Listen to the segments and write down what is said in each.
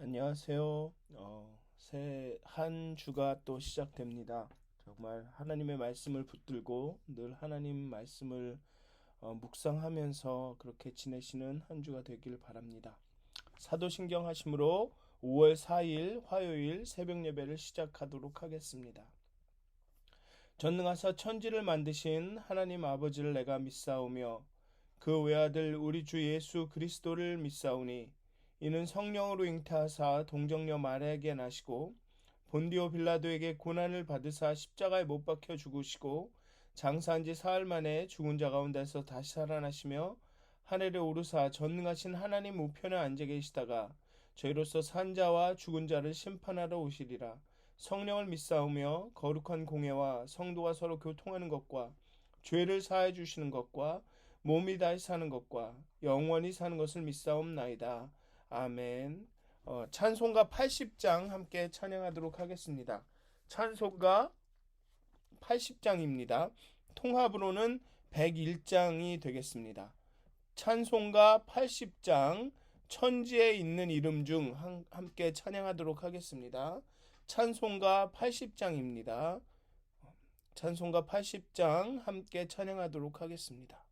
안녕하세요. 새 한 주가 또 시작됩니다. 정말 하나님의 말씀을 붙들고 늘 하나님 말씀을 묵상하면서 그렇게 지내시는 한 주가 되길 바랍니다. 사도신경 하심으로 5월 4일 화요일 새벽 예배를 시작하도록 하겠습니다. 전능하사 천지를 만드신 하나님 아버지를 내가 믿사오며 그 외아들 우리 주 예수 그리스도를 믿사오니 이는 성령으로 잉태하사 동정녀 마리아에게 나시고 본디오 빌라도에게 고난을 받으사 십자가에 못 박혀 죽으시고 장사한 지 사흘 만에 죽은 자 가운데서 다시 살아나시며 하늘에 오르사 전능하신 하나님 우편에 앉아 계시다가 저희로서 산 자와 죽은 자를 심판하러 오시리라. 성령을 믿사오며 거룩한 공예와 성도가 서로 교통하는 것과 죄를 사해 주시는 것과 몸이 다시 사는 것과 영원히 사는 것을 믿사옵나이다. 아멘. 찬송가 80장 함께 찬양하도록 하겠습니다. 찬송가 80장입니다. 통합으로는 101장이 되겠습니다. 찬송가 80장 천지에 있는 이름 중 함께 찬양하도록 하겠습니다. 찬송가 80장입니다. 찬송가 80장 함께 찬양하도록 하겠습니다.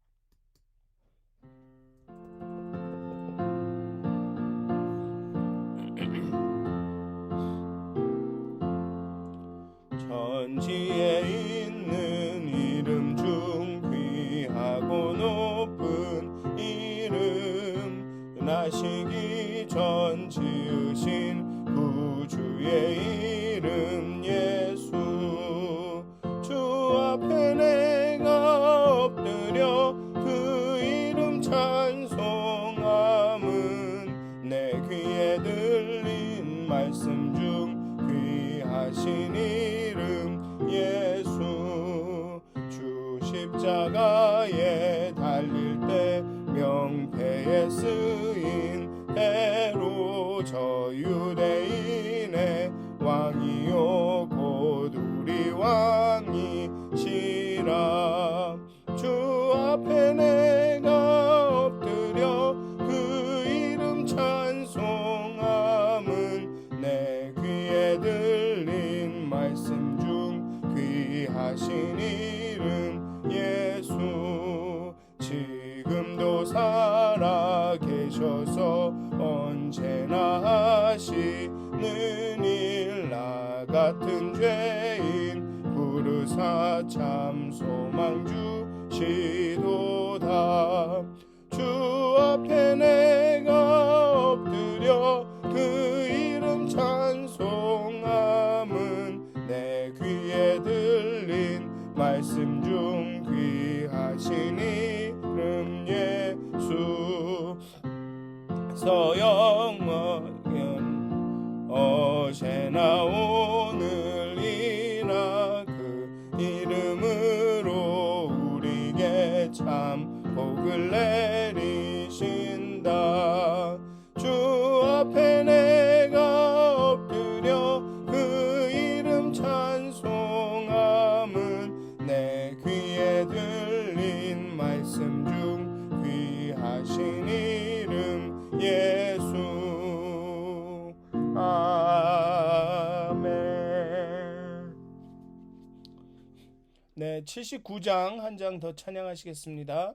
천지에 있는 이름 중 귀하고 높은 이름 나시기 전 지으신 구주의 이름 예수 주 앞에 내가 엎드려 그 이름 찬송함은 내 귀에 들린 말씀 중 귀하신 이름 예수 주 십자가에 달릴 때 명패에 쓰인 대로 저 유대인의 왕이요 곧 우리 왕이시라 주 앞에 내가 엎드려 그 이름 찬송함은 내 귀에 들린 말씀 중 귀하신 이름 예수 지금도 살아 계셔서 언제나 하시는 일 나 같은 죄인 부르사 참 소망 주시도다 주 앞에 내가 엎드려 그 이름 찬송함은 내 귀에 들린 말씀 중 귀하신 이름 예수 서영원 어제나 오늘이나 그 이름으로 우리에게 참 복을 내리신다 주 앞에 내가 엎드려 그 이름 찬송함은 내 귀에 들린 말씀 중 귀하신 이름 예수 아멘. 네, 79장 한 장 더 찬양하시겠습니다.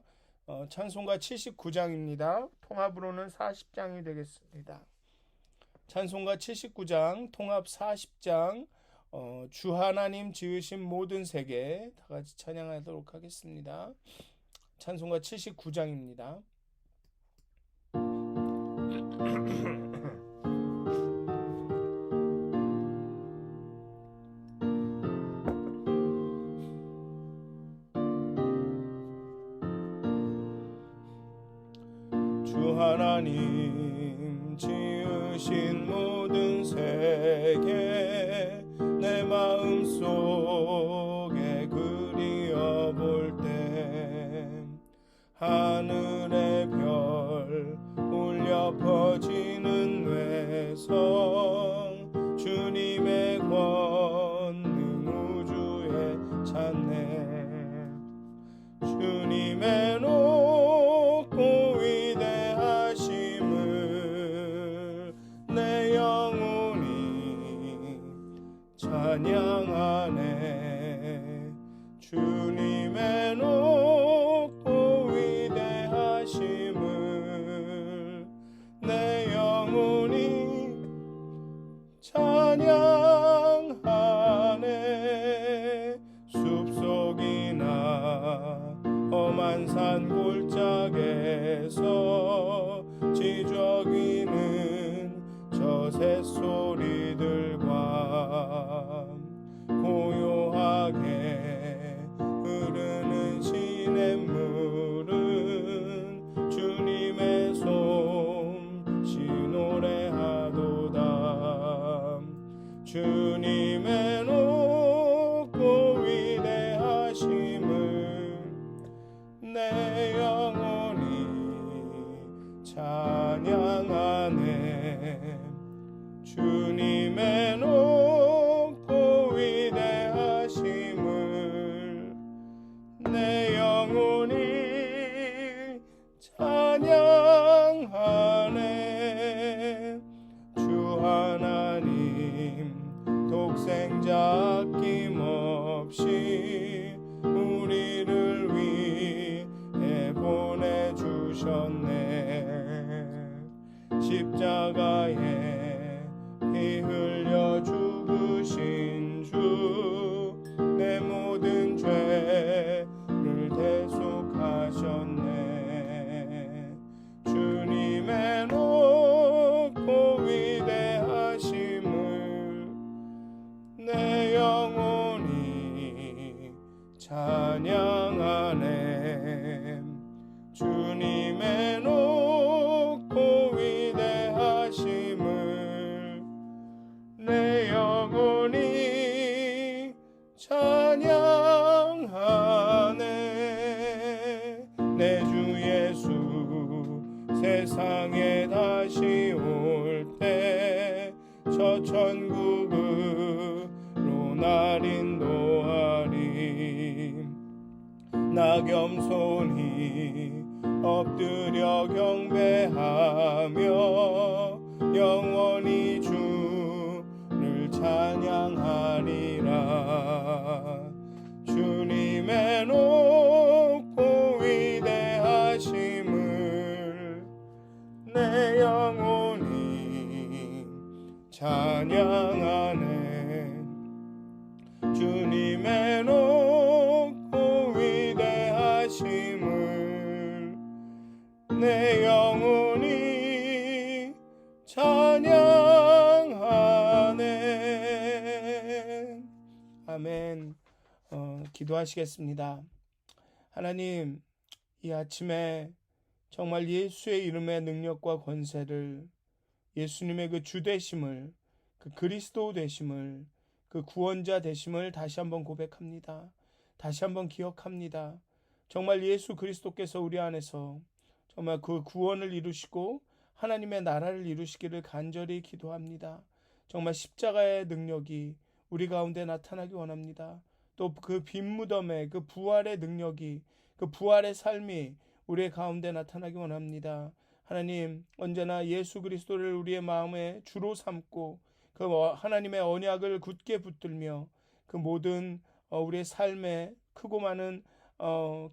찬송가 79장입니다. 통합으로는 40장이 되겠습니다. 찬송가 79장 통합 40장 주 하나님 지으신 모든 세계 다 같이 찬양하도록 하겠습니다. 찬송가 79장입니다. 주 하나님 지으신 모든 세계 내 마음속에 그리어볼 때 하늘의 별 울려 퍼지는 외성 주님의 권능 우주에 찬네 주님의 높고 위대하심을 내 위에서 지저귀는 저 새소리들과 고요하게 흐르는 시냇물은 주님의 솜씨 노래하도다. 주님의 높고 위대하심을 내 영혼이 찬양하네. 주님의 높고 위대하심을 내 영혼이 찬양하네. 주 하나님 독생자 아낌없이 우리를 위해 보내주셨네. 십자가에 피 흘려 죽으신 주 내 모든 죄를 대속하셨네. 주님의 높고 위대하심을 내 영혼이 찬양하네. 주님의 높고 위대하심을 내 영혼이 찬양하네. 내 주 예수 세상에 다시 올 때 저 천국으로 날 인도하리. 나 겸손히 엎드려 경배하며 영원히 주를 찬양하리라. 주님의 높고 위대하심을 내 영혼이 찬양하네. 주님의 높고 위대하심을 내 영혼이 찬양하네. 아멘. 기도하시겠습니다. 하나님, 이 아침에 정말 예수의 이름의 능력과 권세를, 예수님의 그 주 되심을, 그 그리스도 되심을, 그 구원자 되심을 다시 한번 고백합니다. 다시 한번 기억합니다. 정말 예수 그리스도께서 우리 안에서 정말 그 구원을 이루시고 하나님의 나라를 이루시기를 간절히 기도합니다. 정말 십자가의 능력이 우리 가운데 나타나기 원합니다. 또 그 빈 무덤의 그 부활의 능력이, 그 부활의 삶이 우리의 가운데 나타나기 원합니다. 하나님, 언제나 예수 그리스도를 우리의 마음에 주로 삼고 그 하나님의 언약을 굳게 붙들며 그 모든 우리의 삶에 크고 많은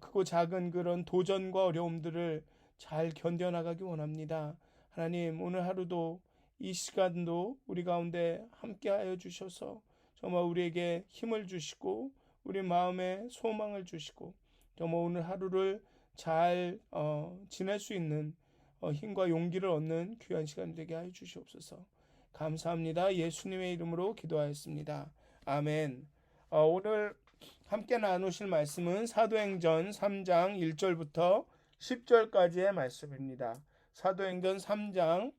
크고 작은 그런 도전과 어려움들을 잘 견뎌나가기 원합니다. 하나님, 오늘 하루도 이 시간도 우리 가운데 함께하여 주셔서 정말 우리에게 힘을 주시고 우리 마음에 소망을 주시고 정말 오늘 하루를 잘 지낼 수 있는 힘과 용기를 얻는 귀한 시간 되게 하여 주시옵소서. 감사합니다. 예수님의 이름으로 기도하였습니다. 아멘. 오늘 함께 나누실 말씀은 사도행전 3장 1절부터 10절까지의 말씀입니다. 사도행전 3장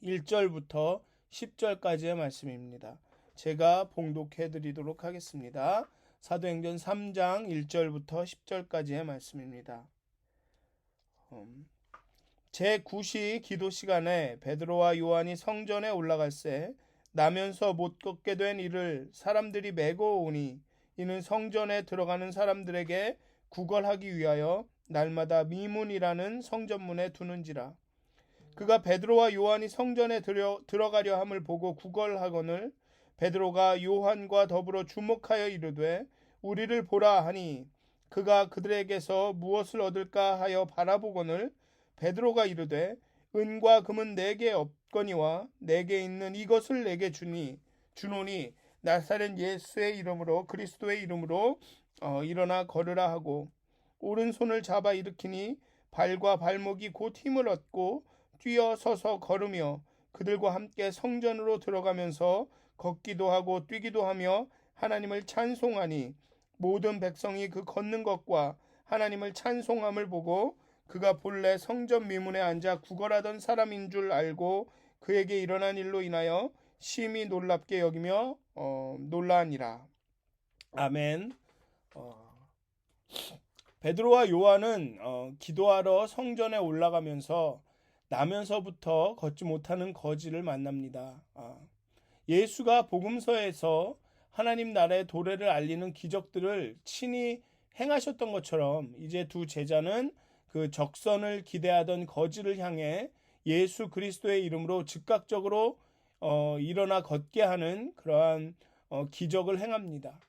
1절부터 10절까지의 말씀입니다. 제가 봉독해 드리도록 하겠습니다. 사도행전 3장 1절부터 10절까지의 말씀입니다. 제9시 기도 시간에 베드로와 요한이 성전에 올라갈새 나면서 못 걷게 된 이를 사람들이 메고 오니 이는 성전에 들어가는 사람들에게 구걸하기 위하여 날마다 미문이라는 성전문에 두는지라. 그가 베드로와 요한이 성전에 들어가려 함을 보고 구걸하거늘 베드로가 요한과 더불어 주목하여 이르되 우리를 보라 하니 그가 그들에게서 무엇을 얻을까 하여 바라보거늘 베드로가 이르되 은과 금은 내게 없거니와 내게 있는 이것을 내게 주노니 나사렛 예수의 이름으로 그리스도의 이름으로 일어나 걸으라 하고 오른손을 잡아 일으키니 발과 발목이 곧 힘을 얻고 뛰어 서서 걸으며 그들과 함께 성전으로 들어가면서 걷기도 하고 뛰기도 하며 하나님을 찬송하니 모든 백성이 그 걷는 것과 하나님을 찬송함을 보고 그가 본래 성전 미문에 앉아 구걸하던 사람인 줄 알고 그에게 일어난 일로 인하여 심히 놀랍게 여기며 놀라니라. 아멘. 베드로와 요한은 기도하러 성전에 올라가면서 나면서부터 걷지 못하는 거지를 만납니다. 예수가 복음서에서 하나님 나라의 도래를 알리는 기적들을 친히 행하셨던 것처럼 이제 두 제자는 그 적선을 기대하던 거지를 향해 예수 그리스도의 이름으로 즉각적으로 일어나 걷게 하는 그러한 기적을 행합니다.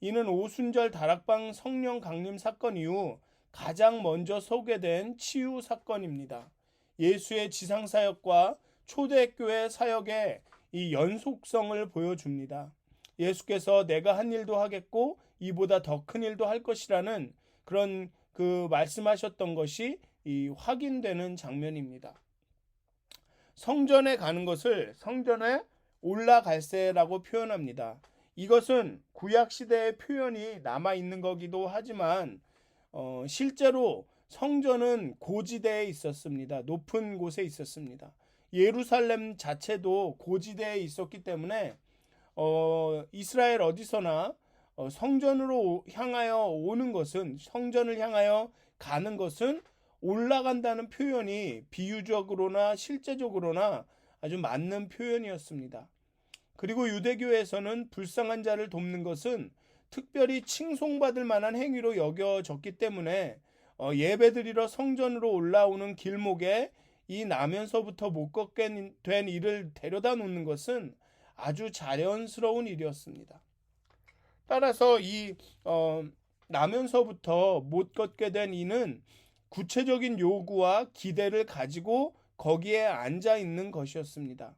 이는 오순절 다락방 성령 강림 사건 이후 가장 먼저 소개된 치유 사건입니다. 예수의 지상사역과 초대교회 사역의 이 연속성을 보여줍니다. 예수께서 내가 한 일도 하겠고 이보다 더 큰 일도 할 것이라는 그런 그 말씀하셨던 것이 이 확인되는 장면입니다. 성전에 가는 것을 성전에 올라갈새라고 표현합니다. 이것은 구약시대의 표현이 남아있는 거기도 하지만 실제로 성전은 고지대에 있었습니다. 높은 곳에 있었습니다. 예루살렘 자체도 고지대에 있었기 때문에 이스라엘 어디서나 성전으로 향하여 오는 것은, 성전을 향하여 가는 것은 올라간다는 표현이 비유적으로나 실제적으로나 아주 맞는 표현이었습니다. 그리고 유대교에서는 불쌍한 자를 돕는 것은 특별히 칭송받을 만한 행위로 여겨졌기 때문에 예배드리러 성전으로 올라오는 길목에 이 나면서부터 못 걷게 된 이를 데려다 놓는 것은 아주 자연스러운 일이었습니다. 따라서 이 나면서부터 못 걷게 된 이는 구체적인 요구와 기대를 가지고 거기에 앉아 있는 것이었습니다.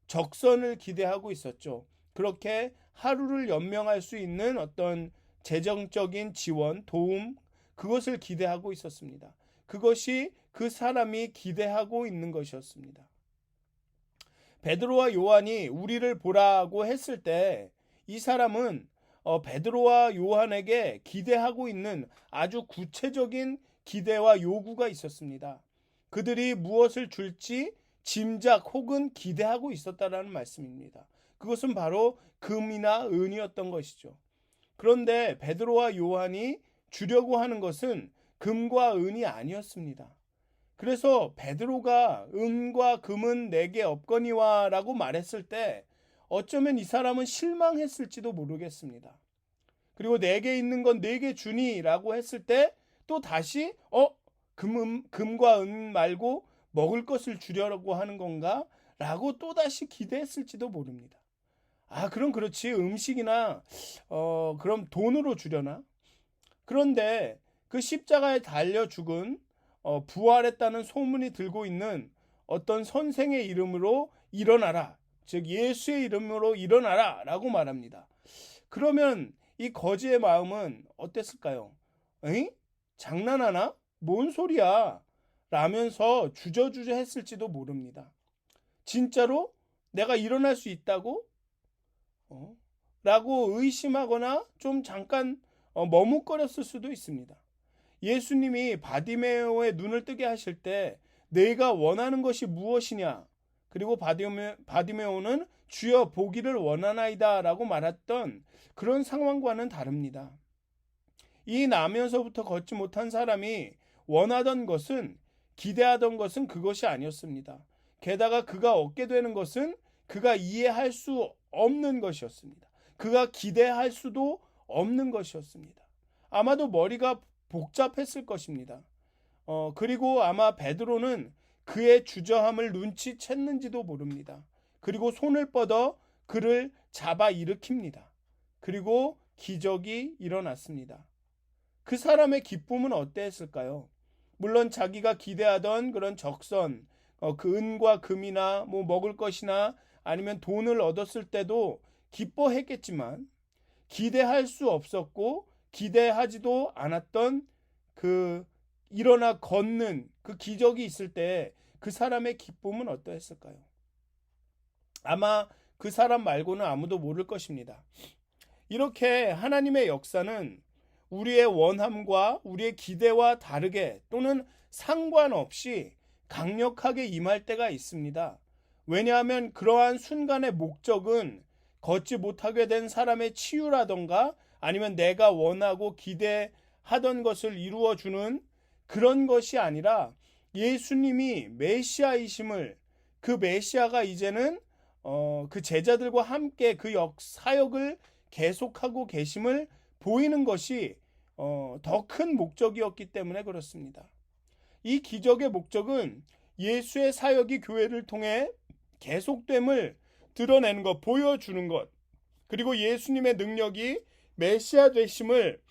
적선을 기대하고 있었죠. 그렇게 하루를 연명할 수 있는 어떤 재정적인 지원, 도움, 그것을 기대하고 있었습니다. 그것이 그 사람이 기대하고 있는 것이었습니다. 베드로와 요한이 우리를 보라고 했을 때 이 사람은 베드로와 요한에게 기대하고 있는 아주 구체적인 기대와 요구가 있었습니다. 그들이 무엇을 줄지 짐작 혹은 기대하고 있었다라는 말씀입니다. 그것은 바로 금이나 은이었던 것이죠. 그런데 베드로와 요한이 주려고 하는 것은 금과 은이 아니었습니다. 그래서 베드로가 은과 금은 내게 없거니와 라고 말했을 때 어쩌면 이 사람은 실망했을지도 모르겠습니다. 그리고 내게 있는 건 내게 주니 라고 했을 때 또 다시 금과 은 말고 먹을 것을 주려고 하는 건가? 라고 또다시 기대했을지도 모릅니다. 그럼 그렇지. 음식이나 그럼 돈으로 주려나? 그런데 그 십자가에 달려 죽은 부활했다는 소문이 들고 있는 어떤 선생의 이름으로 일어나라. 즉 예수의 이름으로 일어나라 라고 말합니다. 그러면 이 거지의 마음은 어땠을까요? 에이? 장난하나? 뭔 소리야? 라면서 주저주저 했을지도 모릅니다. 진짜로 내가 일어날 수 있다고? 라고 의심하거나 좀 잠깐 머뭇거렸을 수도 있습니다. 예수님이 바디메오의 눈을 뜨게 하실 때 내가 원하는 것이 무엇이냐? 그리고 바디메오는 주여 보기를 원하나이다 라고 말했던 그런 상황과는 다릅니다. 이 나면서부터 걷지 못한 사람이 원하던 것은, 기대하던 것은 그것이 아니었습니다. 게다가 그가 얻게 되는 것은 그가 이해할 수 없는 것이었습니다. 그가 기대할 수도 없는 것이었습니다. 아마도 머리가 복잡했을 것입니다. 그리고 아마 베드로는 그의 주저함을 눈치챘는지도 모릅니다. 그리고 손을 뻗어 그를 잡아 일으킵니다. 그리고 기적이 일어났습니다. 그 사람의 기쁨은 어땠을까요? 물론 자기가 기대하던 그런 적선, 그 은과 금이나 뭐 먹을 것이나 아니면 돈을 얻었을 때도 기뻐했겠지만 기대할 수 없었고 기대하지도 않았던 그 일어나 걷는 그 기적이 있을 때 그 사람의 기쁨은 어떠했을까요? 아마 그 사람 말고는 아무도 모를 것입니다. 이렇게 하나님의 역사는 우리의 원함과 우리의 기대와 다르게 또는 상관없이 강력하게 임할 때가 있습니다. 왜냐하면 그러한 순간의 목적은 걷지 못하게 된 사람의 치유라던가 아니면 내가 원하고 기대하던 것을 이루어주는 그런 것이 아니라 예수님이 메시아이심을, 그 메시아가 이제는 그 제자들과 함께 그 사역을 계속하고 계심을 보이는 것이 더 큰 목적이었기 때문에 그렇습니다. 이 기적의 목적은 예수의 사역이 교회를 통해 계속됨을 드러내는 것, 보여주는 것, 그리고 예수님의 능력이 메시아 되심을,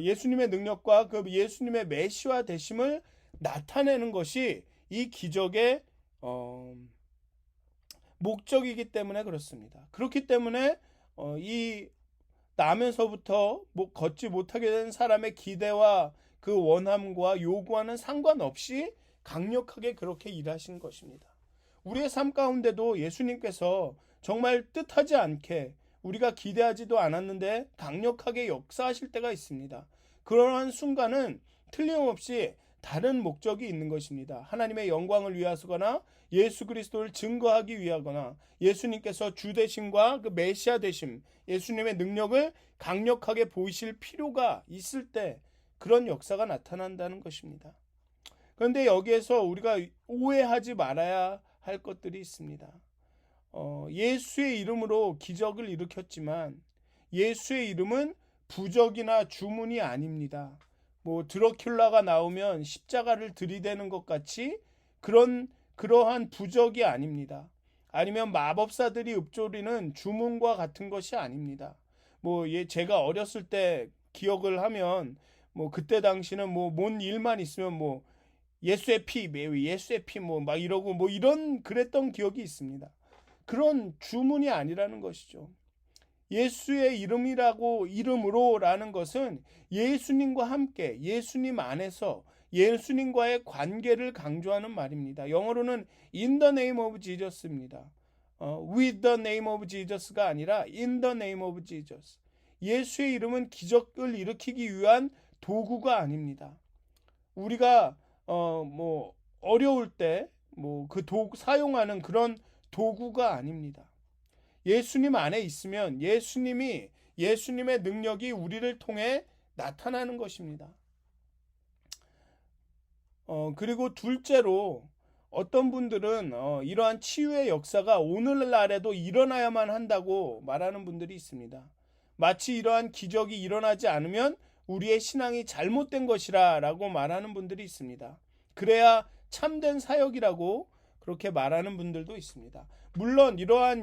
예수님의 능력과 그 예수님의 메시아 되심을 나타내는 것이 이 기적의 목적이기 때문에 그렇습니다. 그렇기 때문에 이 나면서부터 걷지 못하게 된 사람의 기대와 그 원함과 요구와는 상관없이 강력하게 그렇게 일하신 것입니다. 우리의 삶 가운데도 예수님께서 정말 뜻하지 않게 우리가 기대하지도 않았는데 강력하게 역사하실 때가 있습니다. 그러한 순간은 틀림없이 다른 목적이 있는 것입니다. 하나님의 영광을 위하거나 예수 그리스도를 증거하기 위하거나 예수님께서 주 되심과 그 메시아 되심, 예수님의 능력을 강력하게 보이실 필요가 있을 때 그런 역사가 나타난다는 것입니다. 그런데 여기에서 우리가 오해하지 말아야 할 것들이 있습니다. 예수의 이름으로 기적을 일으켰지만 예수의 이름은 부적이나 주문이 아닙니다. 드러큘라가 나오면 십자가를 들이대는 것 같이 그러한 부적이 아닙니다. 아니면 마법사들이 읊조리는 주문과 같은 것이 아닙니다. 제가 어렸을 때 기억을 하면 그때 당시는 뭔 일만 있으면 예수의 피, 예수의 피 막 이러고 이런 그랬던 기억이 있습니다. 그런 주문이 아니라는 것이죠. 예수의 이름으로라는 것은 예수님과 함께 예수님 안에서 예수님과의 관계를 강조하는 말입니다. 영어로는 in the name of Jesus입니다. with the name of Jesus가 아니라 in the name of Jesus. 예수의 이름은 기적을 일으키기 위한 도구가 아닙니다. 우리가 어려울 때 그 사용하는 그런 도구가 아닙니다. 예수님 안에 있으면 예수님의 능력이 우리를 통해 나타나는 것입니다. 그리고 둘째로 어떤 분들은 이러한 치유의 역사가 오늘날에도 일어나야만 한다고 말하는 분들이 있습니다. 마치 이러한 기적이 일어나지 않으면 우리의 신앙이 잘못된 것이라 라고 말하는 분들이 있습니다. 그래야 참된 사역이라고 그렇게 말하는 분들도 있습니다. 물론 이러한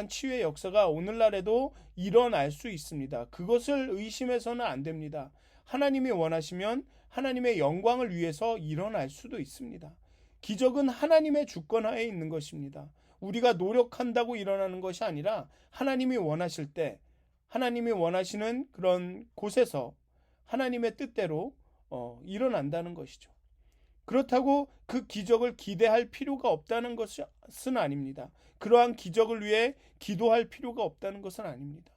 치유의 역사가 오늘날에도 일어날 수 있습니다. 그것을 의심해서는 안 됩니다. 하나님이 원하시면 하나님의 영광을 위해서 일어날 수도 있습니다. 기적은 하나님의 주권하에 있는 것입니다. 우리가 노력한다고 일어나는 것이 아니라 하나님이 원하실 때 하나님이 원하시는 그런 곳에서 하나님의 뜻대로 일어난다는 것이죠. 그렇다고 그 기적을 기대할 필요가 없다는 것은 아닙니다. 그러한 기적을 위해 기도할 필요가 없다는 것은 아닙니다.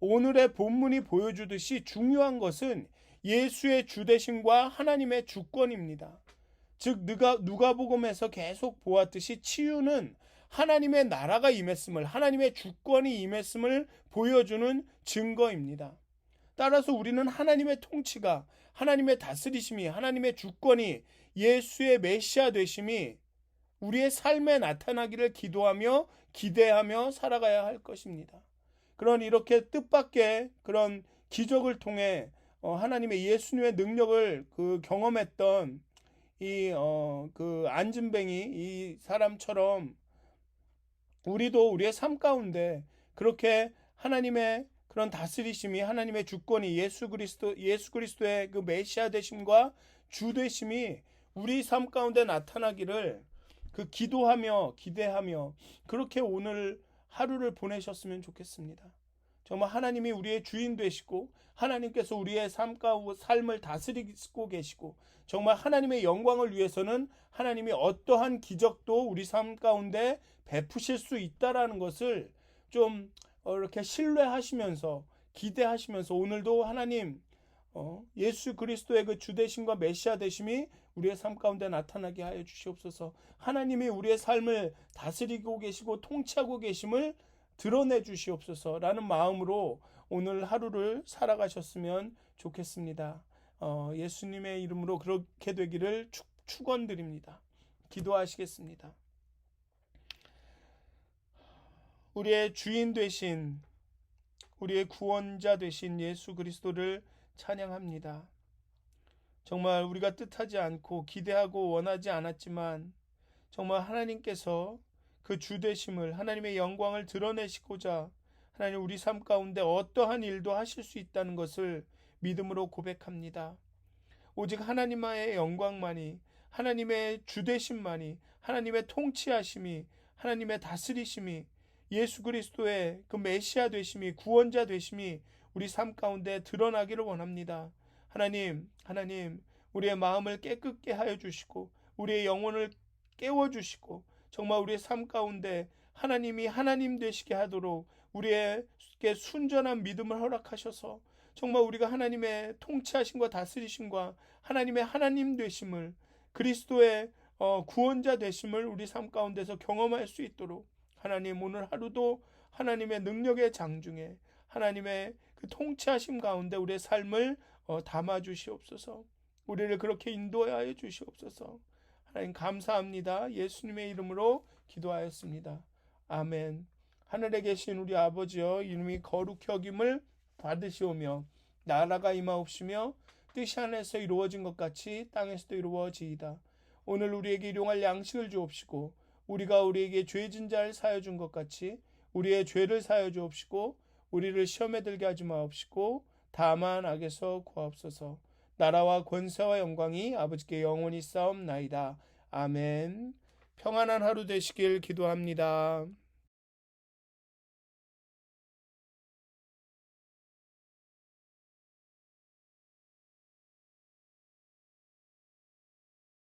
오늘의 본문이 보여주듯이 중요한 것은 예수의 주되심과 하나님의 주권입니다. 즉 누가복음에서 계속 보았듯이 치유는 하나님의 나라가 임했음을, 하나님의 주권이 임했음을 보여주는 증거입니다. 따라서 우리는 하나님의 통치가, 하나님의 다스리심이, 하나님의 주권이, 예수의 메시아 되심이 우리의 삶에 나타나기를 기도하며 기대하며 살아가야 할 것입니다. 그런 이렇게 뜻밖의 그런 기적을 통해 하나님의 예수님의 능력을 경험했던 그 안진뱅이 이 사람처럼 우리도 우리의 삶 가운데 그렇게 하나님의 그런 다스리심이, 하나님의 주권이, 예수 그리스도의 그 메시아 되심과 주 되심이 우리 삶 가운데 나타나기를 기도하며 기대하며 그렇게 오늘 하루를 보내셨으면 좋겠습니다. 정말 하나님이 우리의 주인 되시고 하나님께서 우리의 삶을 다스리고 계시고 정말 하나님의 영광을 위해서는 하나님이 어떠한 기적도 우리 삶 가운데 베푸실 수 있다라는 것을 좀 이렇게 신뢰하시면서 기대하시면서 오늘도 하나님 예수 그리스도의 그 주되심과 메시아 되심이 우리의 삶 가운데 나타나게 하여 주시옵소서. 하나님이 우리의 삶을 다스리고 계시고 통치하고 계심을 드러내 주시옵소서라는 마음으로 오늘 하루를 살아가셨으면 좋겠습니다. 예수님의 이름으로 그렇게 되기를 축원드립니다. 기도하시겠습니다. 우리의 주인 되신 우리의 구원자 되신 예수 그리스도를 찬양합니다. 정말 우리가 뜻하지 않고 기대하고 원하지 않았지만 정말 하나님께서 그 주되심을 하나님의 영광을 드러내시고자 하나님 우리 삶 가운데 어떠한 일도 하실 수 있다는 것을 믿음으로 고백합니다. 오직 하나님의 영광만이 하나님의 주되심만이 하나님의 통치하심이 하나님의 다스리심이 예수 그리스도의 그 메시아 되심이 구원자 되심이 우리 삶 가운데 드러나기를 원합니다. 하나님 우리의 마음을 깨끗게 하여 주시고 우리의 영혼을 깨워주시고 정말 우리의 삶 가운데 하나님이 하나님 되시게 하도록 우리에게 순전한 믿음을 허락하셔서 정말 우리가 하나님의 통치하심과 다스리심과 하나님의 하나님 되심을 그리스도의 구원자 되심을 우리 삶 가운데서 경험할 수 있도록 하나님 오늘 하루도 하나님의 능력의 장중에 하나님의 그 통치하심 가운데 우리의 삶을 담아 주시옵소서. 우리를 그렇게 인도하여 주시옵소서. 하나님 감사합니다. 예수님의 이름으로 기도하였습니다. 아멘. 하늘에 계신 우리 아버지여 이름이 거룩히 여김을 받으시오며 나라가 임하옵시며 뜻이 하늘에서 이루어진 것 같이 땅에서도 이루어지이다. 오늘 우리에게 일용할 양식을 주옵시고 우리가 우리에게 죄진 자를 사하여 준 것 같이 우리의 죄를 사하여 주옵시고 우리를 시험에 들게 하지 마옵시고 다만 악에서 구하옵소서. 나라와 권세와 영광이 아버지께 영원히 싸움나이다. 아멘. 평안한 하루 되시길 기도합니다.